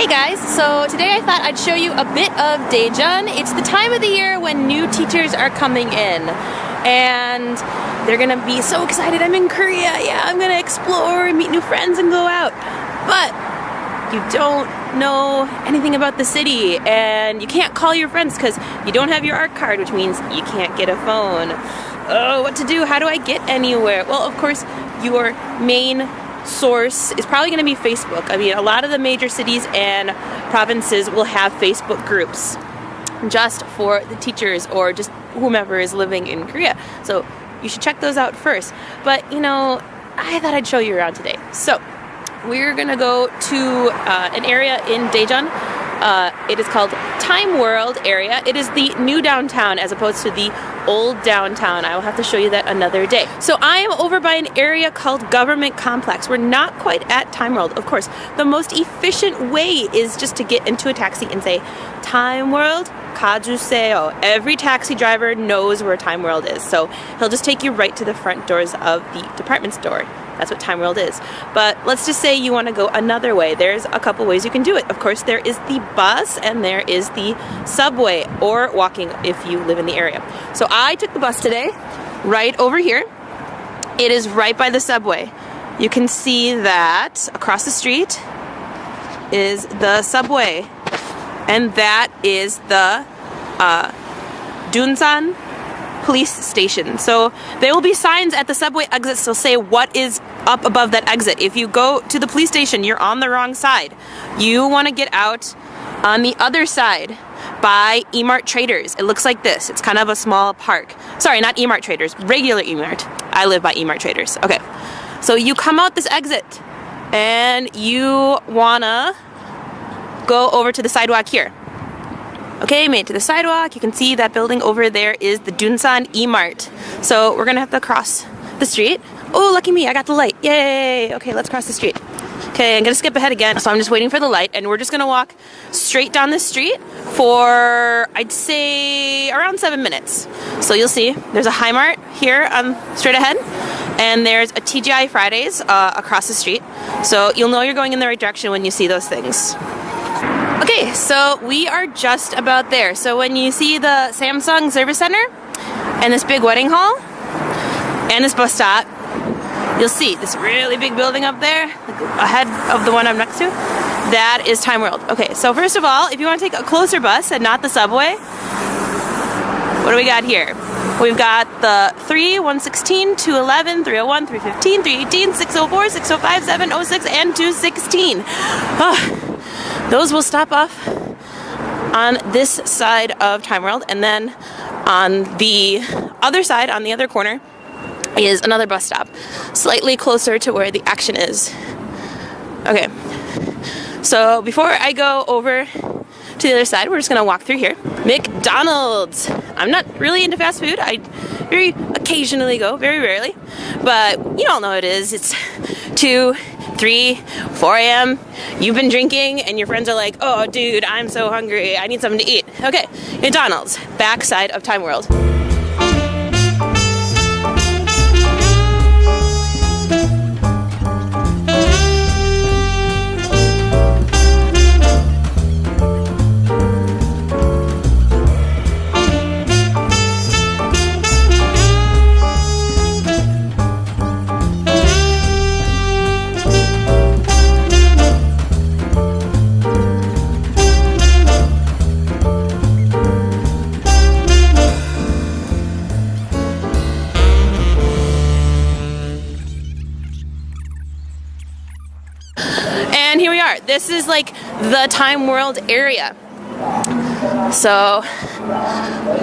Hey guys, so today I thought I'd show you a bit of Daejeon. It's the time of the year when new teachers are coming in and they're gonna be so excited. I'm in Korea, yeah, I'm gonna explore and meet new friends and go out. But you don't know anything about the city and you can't call your friends because you don't have your ARC card, which means you can't get a phone. Oh, what to do? How do I get anywhere? Well, of course, your main source is probably going to be Facebook. I mean, a lot of the major cities and provinces will have Facebook groups just for the teachers or just whomever is living in Korea. So you should check those out first. But, you know, I thought I'd show you around today. So we're going to go to an area in Daejeon. It is called Time World area. It is the new downtown as opposed to the old downtown. I will have to show you that another day. So I am over by an area called Government Complex. We're not quite at Time World. Of course, the most efficient way is just to get into a taxi and say, Time World, 가주세요. Every taxi driver knows where Time World is. So he'll just take you right to the front doors of the department store. That's what Time World is. But let's just say you want to go another way. There's a couple ways you can do it. Of course, there is the bus and there is the subway or walking if you live in the area. So I took the bus today, right over here. It is right by the subway. You can see that across the street is the subway. And that is the Dunsan police station. So there will be signs at the subway exits that'll say what is up above that exit. If you go to the police station, you're on the wrong side. You want to get out on the other side by E-Mart Traders. It looks like this. It's kind of a small park. Sorry, not E-Mart Traders, regular E-Mart. I live by E-Mart Traders. Okay, so you come out this exit and you wanna go over to the sidewalk here. Okay, made it to the sidewalk. You can see that building over there is the Dunsan E-Mart. So we're gonna have to cross the street. Oh, lucky me, I got the light. Yay! Okay, let's cross the street. Okay, I'm gonna skip ahead again. So I'm just waiting for the light and we're just gonna walk straight down this street for, I'd say, around 7 minutes. So you'll see, there's a Hi-Mart here straight ahead and there's a TGI Fridays across the street. So you'll know you're going in the right direction when you see those things. Okay, so we are just about there. So when you see the Samsung Service Center and this big wedding hall and this bus stop, you'll see this really big building up there, like ahead of the one I'm next to. That is Time World. Okay, so first of all, if you want to take a closer bus and not the subway, what do we got here? We've got the 3, 116, 211, 301, 315, 318, 604, 605, 706, and 216. Those will stop off on this side of Time World, and then on the other side, on the other corner, is another bus stop, slightly closer to where the action is. Okay, so before I go over to the other side, we're just gonna walk through here. McDonald's. I'm not really into fast food. I very occasionally go, very rarely, but you all know it is. It's 2, 3, 4 a.m. You've been drinking and your friends are like, oh dude, I'm so hungry, I need something to eat. Okay, McDonald's, backside of Time World. And here we are. This is like the Time World area. So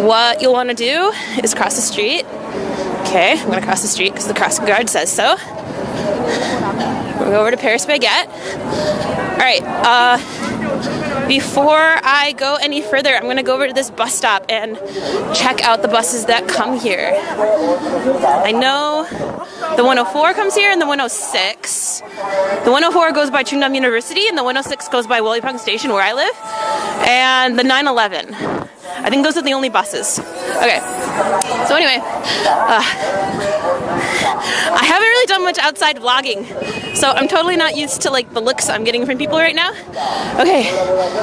what you'll want to do is cross the street. Okay, I'm going to cross the street because the crossing guard says so. We'll go over to Paris Baguette. Alright, before I go any further, I'm going to go over to this bus stop and check out the buses that come here. I know the 104 comes here and the 106. The 104 goes by Chungnam University and the 106 goes by Wollipong Station where I live. And the 911. I think those are the only buses. Okay, so anyway, I haven't really done much outside vlogging, so I'm totally not used to like the looks I'm getting from people right now. Okay,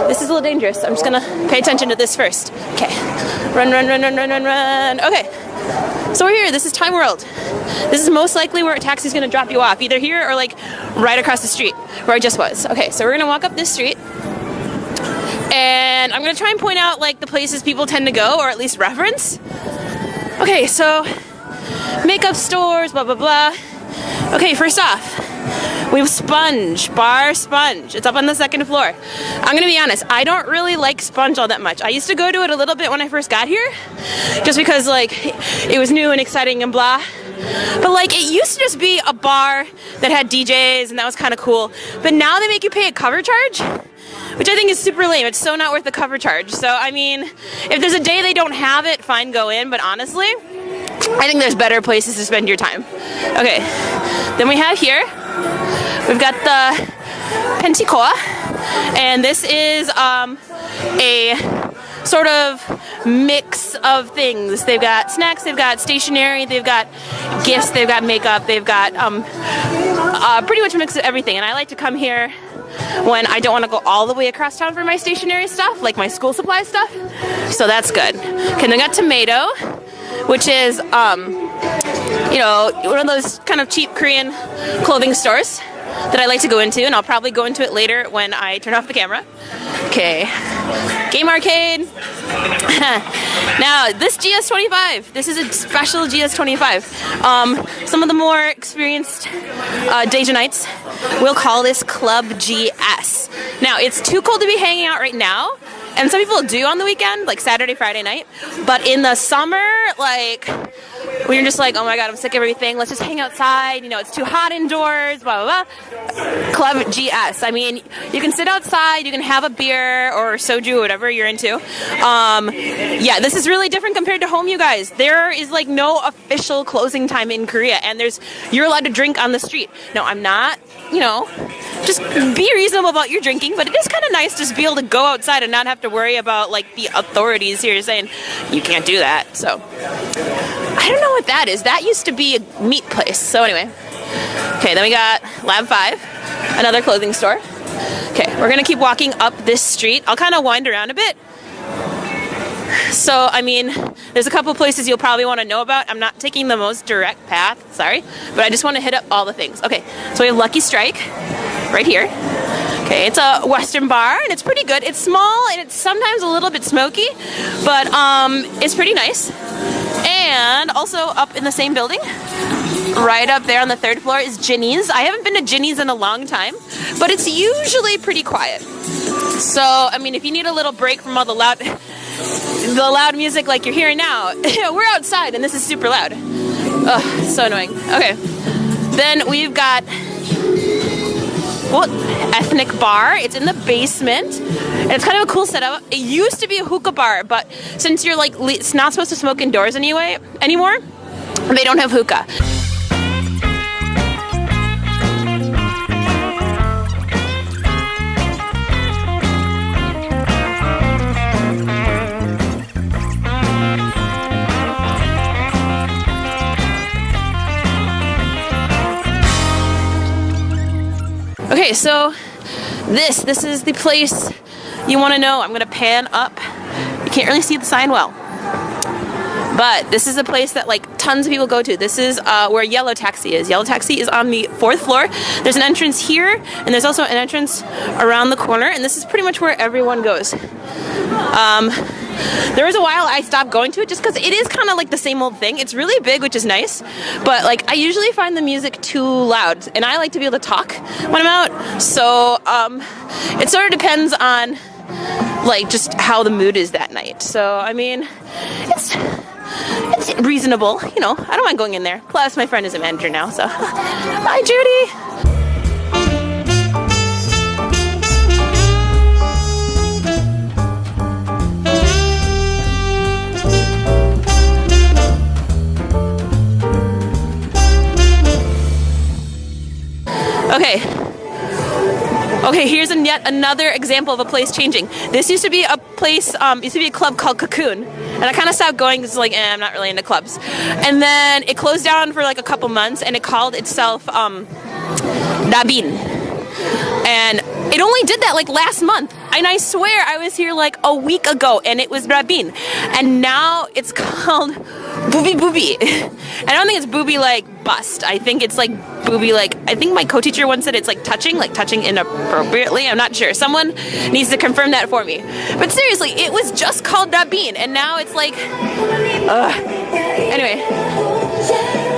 this is a little dangerous. I'm just gonna pay attention to this first. Okay, run, run, run, run, run, run, run. Okay, so we're here. This is Time World. This is most likely where a taxi's gonna drop you off, either here or like right across the street where I just was. Okay, so we're gonna walk up this street, and I'm gonna try and point out like the places people tend to go, or at least reference. Okay, so makeup stores, blah blah blah. Okay, first off, we have Sponge, Bar Sponge. It's up on the second floor. I'm gonna be honest, I don't really like Sponge all that much. I used to go to it a little bit when I first got here, just because like it was new and exciting and blah. But like it used to just be a bar that had DJs and that was kind of cool. But now they make you pay a cover charge, which I think is super lame. It's so not worth the cover charge. So I mean, if there's a day they don't have it, fine, go in. But honestly, I think there's better places to spend your time. Okay, then we have here, we've got the Pentikoa, and this is a sort of mix of things. They've got snacks, they've got stationery, they've got gifts, they've got makeup, they've got pretty much a mix of everything. And I like to come here when I don't want to go all the way across town for my stationery stuff, like my school supply stuff. So that's good. Okay, then we got Tomato, which is, you know, one of those kind of cheap Korean clothing stores that I like to go into, and I'll probably go into it later when I turn off the camera. Okay, Game Arcade. Now, this GS25, this is a special GS25. Some of the more experienced Daejeonites will call this Club GS. Now, it's too cold to be hanging out right now, and some people do on the weekend, like Saturday, Friday night. But in the summer, like, when you're just like, oh my god, I'm sick of everything, let's just hang outside, you know, it's too hot indoors, blah, blah, blah. Club GS. I mean, you can sit outside, you can have a beer or soju, whatever you're into. Yeah, this is really different compared to home, you guys. There is like no official closing time in Korea, and you're allowed to drink on the street. No, I'm not, you know, just be reasonable about your drinking, but it is kind of nice to just be able to go outside and not have to worry about like the authorities here saying you can't do that. So I don't know what that is. That used to be a meat place. So anyway, okay, then we got Lab 5, another clothing store. Okay, we're gonna keep walking up this street. I'll kind of wind around a bit. So, I mean, there's a couple places you'll probably want to know about. I'm not taking the most direct path, sorry, but I just want to hit up all the things. Okay, so we have Lucky Strike right here. Okay, it's a Western bar, and it's pretty good. It's small, and it's sometimes a little bit smoky, but it's pretty nice. And also up in the same building, right up there on the third floor, is Ginny's. I haven't been to Ginny's in a long time, but it's usually pretty quiet. So, I mean, if you need a little break from all the loud music like you're hearing now, we're outside and this is super loud. Ugh, so annoying. Okay, then we've got Ethnic Bar. It's in the basement, and it's kind of a cool setup. It used to be a hookah bar, but since you're like it's not supposed to smoke indoors anymore, they don't have hookah. Okay, so this is the place you want to know. I'm gonna pan up. You can't really see the sign well, but this is a place that like tons of people go to. This is where Yellow Taxi is. Yellow Taxi is on the 4th floor. There's an entrance here, and there's also an entrance around the corner, and this is pretty much where everyone goes. There was a while I stopped going to it just because it is kind of like the same old thing. It's really big, which is nice, but like I usually find the music too loud, and I like to be able to talk when I'm out. So it sort of depends on like just how the mood is that night. So I mean, it's reasonable, you know. I don't mind going in there. Plus, my friend is a manager now, so bye, Judy. Okay, here's yet another example of a place changing. This used to be a place, used to be a club called Cocoon, and And I kind of stopped going because like, I'm not really into clubs. And then it closed down for like a couple months, and it called itself Daejeon. And it only did that like last month. And I swear I was here like a week ago and it was Daejeon. And now it's called Booby Booby. I don't think it's booby like bust. I think it's like booby like, I think my co-teacher once said it's like touching inappropriately. I'm not sure. Someone needs to confirm that for me. But seriously, it was just called Daejeon and now it's like, anyway.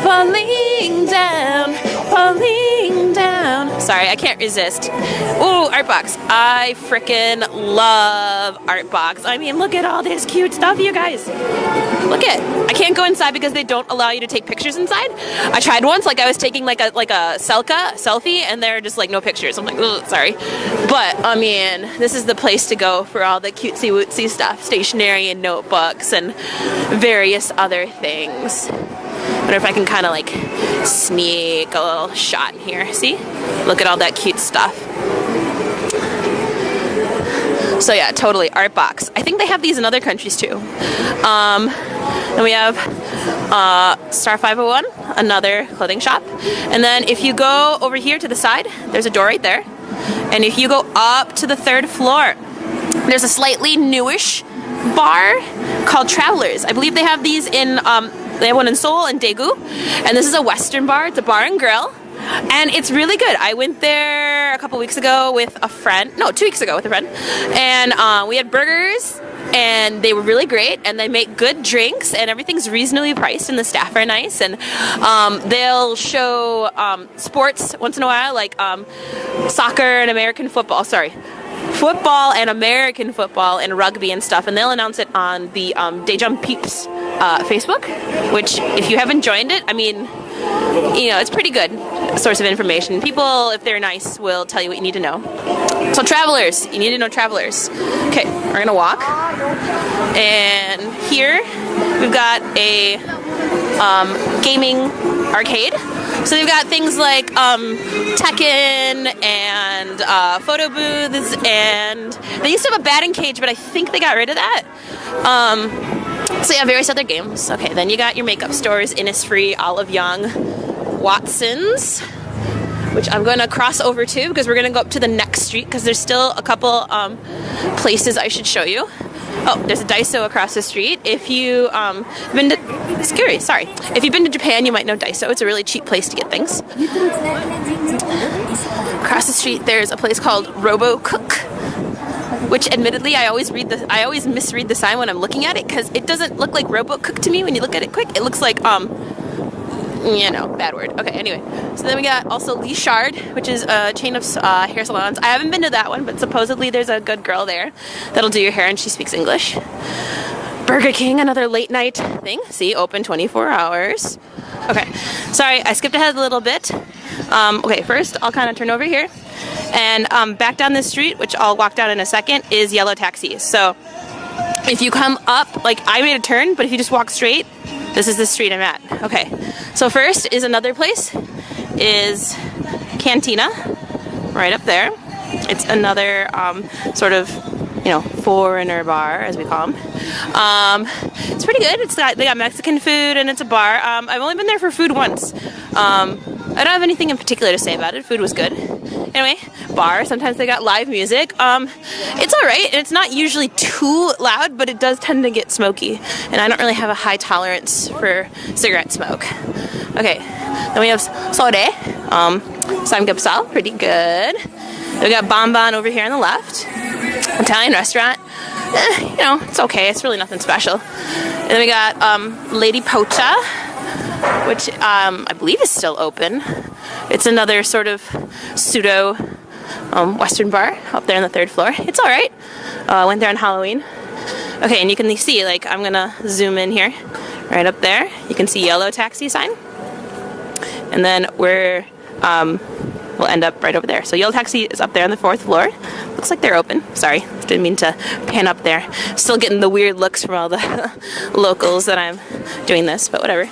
Falling down, falling down. Sorry, I can't resist. Ooh, art box. I frickin' love art box. I mean, look at all this cute stuff, you guys. Look at. I can't go inside because they don't allow you to take pictures inside. I tried once, like I was taking like a selfie, and they're just like no pictures. I'm like, ugh, sorry. But I mean, this is the place to go for all the cutesy wootsy stuff, stationery and notebooks and various other things. I wonder if I can kind of like sneak a little shot in here. See? Look at all that cute stuff. So yeah, totally, art box. I think they have these in other countries too. Then we have Star 501, another clothing shop. And then if you go over here to the side, there's a door right there. And if you go up to the 3rd floor, there's a slightly newish bar called Travelers. I believe they have these in, they have one in Seoul and Daegu. And this is a Western bar. It's a bar and grill. And it's really good. I went there a couple weeks ago with a friend. No, 2 weeks ago with a friend. And we had burgers. And they were really great, and they make good drinks, and everything's reasonably priced, and the staff are nice, and they'll show sports once in a while, like soccer and American football, football and American football and rugby and stuff, and they'll announce it on the Daejeon Peeps Facebook, which, if you haven't joined it, I mean, you know, it's pretty good source of information. People, if they're nice, will tell you what you need to know. So Travelers, you need to know Travelers. Okay, we're gonna walk. And here we've got a gaming arcade. So they've got things like Tekken and photo booths, and they used to have a batting cage, but I think they got rid of that. So yeah, various other games. Okay, then you got your makeup stores, Innisfree, Olive Young, Watson's, which I'm going to cross over to because we're going to go up to the next street because there's still a couple places I should show you. Oh, there's a Daiso across the street. If you been to, if you've been to Japan, you might know Daiso. It's a really cheap place to get things. Across the street, there's a place called Robo Cook, which admittedly I always misread the sign when I'm looking at it because it doesn't look like Robo Cook to me when you look at it quick. It looks like you know, bad word. Okay, anyway. So then we got also Lee Shard, which is a chain of hair salons. I haven't been to that one, but supposedly there's a good girl there that'll do your hair and she speaks English. Burger King, another late night thing. See, open 24 hours. Okay, sorry, I skipped ahead a little bit. Okay, first I'll kind of turn over here. And back down this street, which I'll walk down in a second, is yellow taxis. So if you come up, like I made a turn, but if you just walk straight, this is the street I'm at. Okay, so first is another place, is Cantina, right up there. It's another sort of, you know, foreigner bar, as we call them. It's pretty good. They got Mexican food and it's a bar. I've only been there for food once. I don't have anything in particular to say about it. Food was good. Anyway, bar. Sometimes they got live music. It's alright, and it's not usually too loud, but it does tend to get smoky. And I don't really have a high tolerance for cigarette smoke. Okay, then we have Sore, Samgyeopsal, pretty good. We got Bonbon over here on the left. Italian restaurant. You know, it's okay. It's really nothing special. And then we got Lady Pocha, which I believe is still open. It's another sort of pseudo Western bar up there on the 3rd floor. It's all right. I went there on Halloween. Okay, and you can see, like, I'm gonna zoom in here, right up there. You can see yellow taxi sign, and then we'll end up right over there. So yellow taxi is up there on the 4th floor. Looks like they're open. Sorry, didn't mean to pan up there. Still getting the weird looks from all the locals that I'm doing this, but whatever.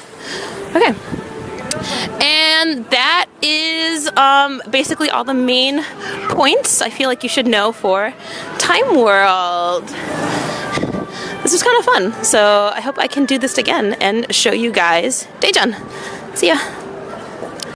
Okay. And that is basically all the main points I feel like you should know for Time World. this was kind of fun. So I hope I can do this again and show you guys Daejeon. See ya.